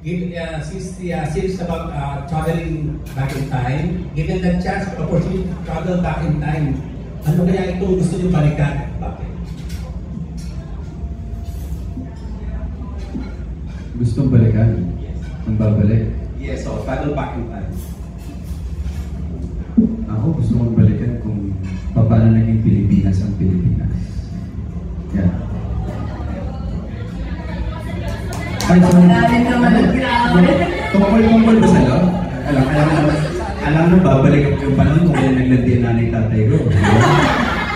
Since the series about traveling back in time, given the chance or opportunity to travel back in time, ano kaya itong gusto niyo balikan? Bakit? Gustong balikan? Yes. Ang babalik? Yes, so travel back in time. Ako gusto kong balikan kung paano naging Pilipinas ang Pilipinas. Yan. Malalim naman ang grabe. Tungkol ba sa'yo? Alam mo, babalik yung panahon kung kaya naglandi ang nanay tatay ko.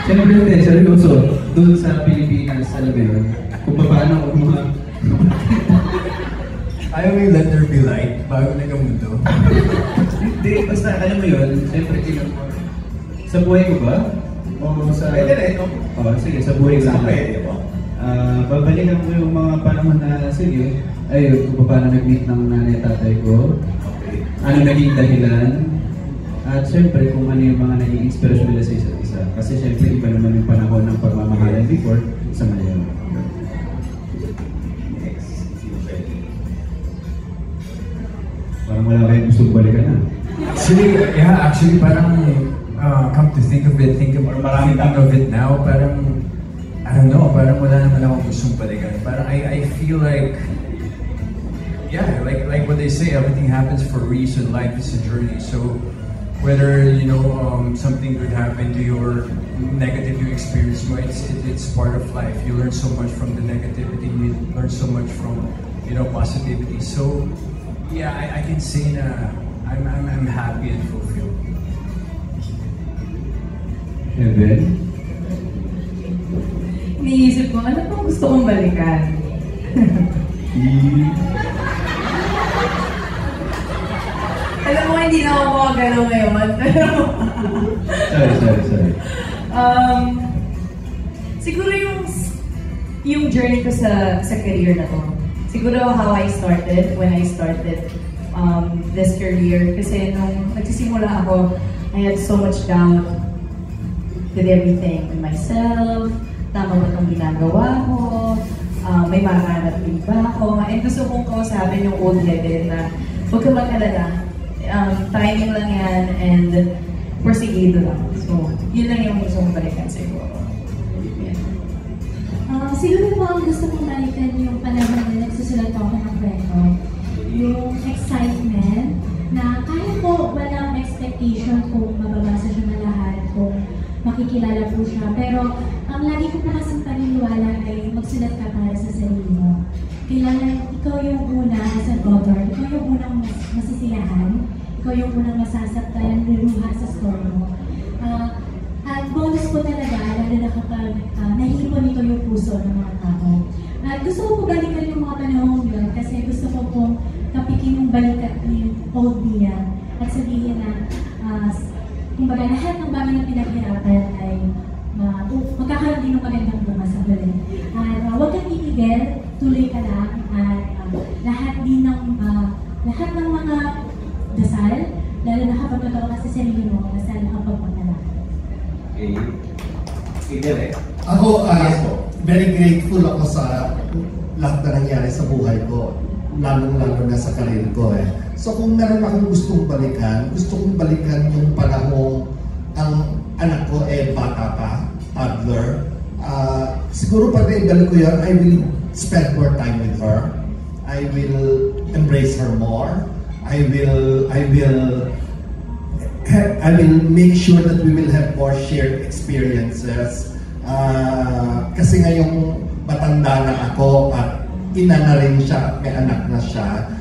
Siyempre hindi, seryoso. Doon sa Pilipinas, alam mo yun, kung paano ako mga... Ayaw mo yung let there be light bago nagamundo? Hindi, basta alam mo yun, siyempre sa buhay ko ba? O sa... Pwede rin, no? Oo, sige, sa buhay ko. Pwede po. Babalikan ko yung mga panahon na, sige, kung paano nag-meet ng nanay tatay ko, ano naging dahilan, at siyempre kung ano yung mga naging inspirasyon nila sa isa't isa. Kasi siyempre iba naman yung panahon ng pagmamahalan before sa ngayon. Parang wala kayong gustong balikan na. Actually, parang come to think of it, thinking of it now, parang I don't know, parang wala naman akong gustong balikan. Parang I feel like, yeah, like what they say, everything happens for a reason. Life is a journey. So whether something could happen to you or negative you experience, it's part of life. You learn so much from the negativity. You learn so much from positivity. So yeah, I can say na I'm happy and fulfilled. And then? Iniisip ko, ano pang gusto kong balikan? Alam mo, hindi na ako makagalaw ngayon. Sorry. Siguro yung journey ko sa career na to. Siguro how I started, when I started this career. Kasi nung nagsisimula ako, I had so much doubt with everything. In myself, tama ba itong ginagawa ko? May makahanap din ba ako? And gusto kong kausapin yung old level na huwag ka mag-alala. Timing lang yan and porsigido lang. So, yun lang yung gusto kong balikan siguro. Siguro po ang gusto kong balikan yung panahon na nagsusulat ako ng kwento. Yung excitement na kaya po walang expectation kung mababasa siya na lahat, kung makikilala po siya. Pero ang lagi ko po kasing paniniwala ay magsulat ka para sa sarili mo. Kailangan ikaw yung una as an author, ikaw yung unang masisiyahan, ikaw yung unang masasaktan, luluha sa story mo. At bonus po talaga, lalo na kapag nahihipon nito yung puso ng mga tao. At gusto ko po balikan yung mga panahon yun kasi gusto ko pong kapikin yung balikat yung old Mia at sabihin na kumbaga lahat ng bagay na pinaghirapan ay magkakaroon din ng magandang bunga sa huli. At huwag kang itigil, tuloy ka lang at lahat ng mga dasal, lalo na kapag totoo ka sa sarili mo, dasal kapag magdala. Okay. Ako, very grateful ako sa lahat na nangyari sa buhay ko, lalong-lalo na sa karir ko So kung meron akong gustong balikan, gusto kong balikan yung panahong ang anak ko bata pa, toddler. Siguro pag naibalik ko yun, I will spend more time with her. I will embrace her more. I will make sure that we will have more shared experiences. Kasi ngayong matanda na ako at ina na rin siya, may anak na siya.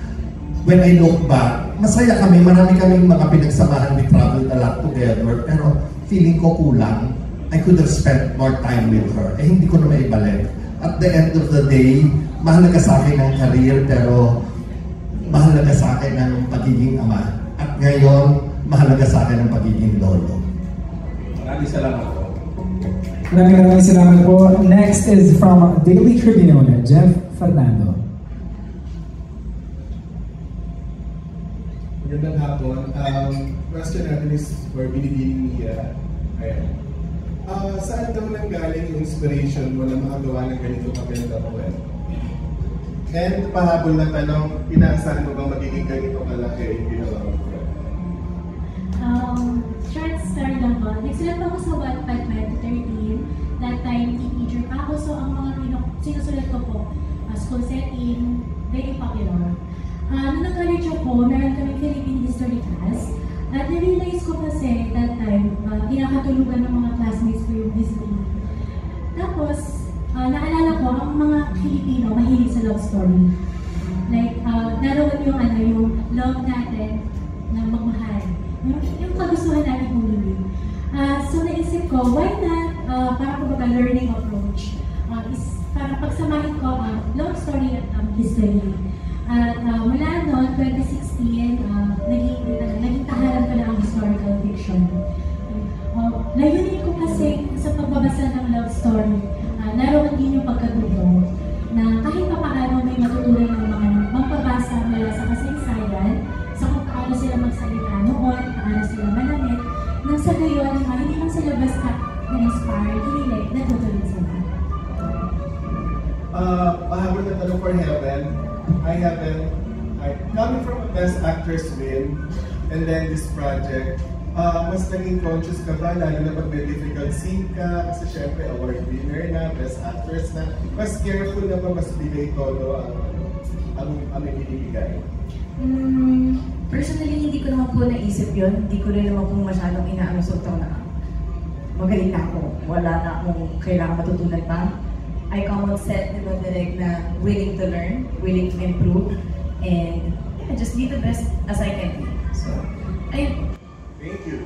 When I look back, masaya kami, marami kaming mga pinagsamahan, we traveled a lot together, pero feeling ko kulang. I could have spent more time with her. Hindi ko na maibalik. At the end of the day, mahalaga sa akin ang career, pero mahalaga sa akin ang pagiging ama. At ngayon, mahalaga sa akin ang pagiging lolo. Maraming salamat po. Maraming salamat po. Next is from Daily Tribune, Jeff Fernando. Magandang hapon. Question natin is for Binibining Mia. Ayan. Saan daw nanggaling yung inspiration mo na makagawa ng ganito maganda po? And pahabol na tanong, inaasahan mo bang magiging ganito kalaki yung ginawa mo? Short story lang po. Nagsulat ako sa Wattpad 2013. That time, teenager pa ako. So, ang mga sinusulat ko po, school setting, very popular. Nung nag-college ako, meron kami Philippine History class. At na-realize ko kasi that time, kinakatulugan ng mga classmates ko yung history. Tapos, naalala ko, ang mga Filipino mahilig sa love story. Like, naroon yung love natin na magmahal. Yung kagustuhan natin humili. So, naisip ko, why not, para kumbaga learning approach, is para pagsamahin ko ang love story at history. At mula noon, 2016, naging tahanan ko na ang historical fiction. Layunin ko kasi sa pagbabasa ng love story, naroon din yung pagkatulong na kahit pa paano may matutunan ng mga magpabasa mula sa kasaysayan, sa kung paano sila magsalita noon, paano sila manamit, nang sa gayon, hindi lang sila basta na-inspire, hindi natutunan sila. Pahabol na tanong for Heaven. Coming from a Best Actress win, and then this project, mas naging conscious ka ba, lalo na pag may difficult scene ka, kasi syempre award winner na, Best Actress na, mas careful na ba, mas bigay todo ang ibibigay? Personally, hindi ko naman po naisip yun. Hindi ko rin naman po masyadong inaanusot na magaling na ako. Wala na akong kailangan matutunan pa. I come on set, direct na willing to learn, willing to improve, and yeah, just be the best as I can be. So, Thank you.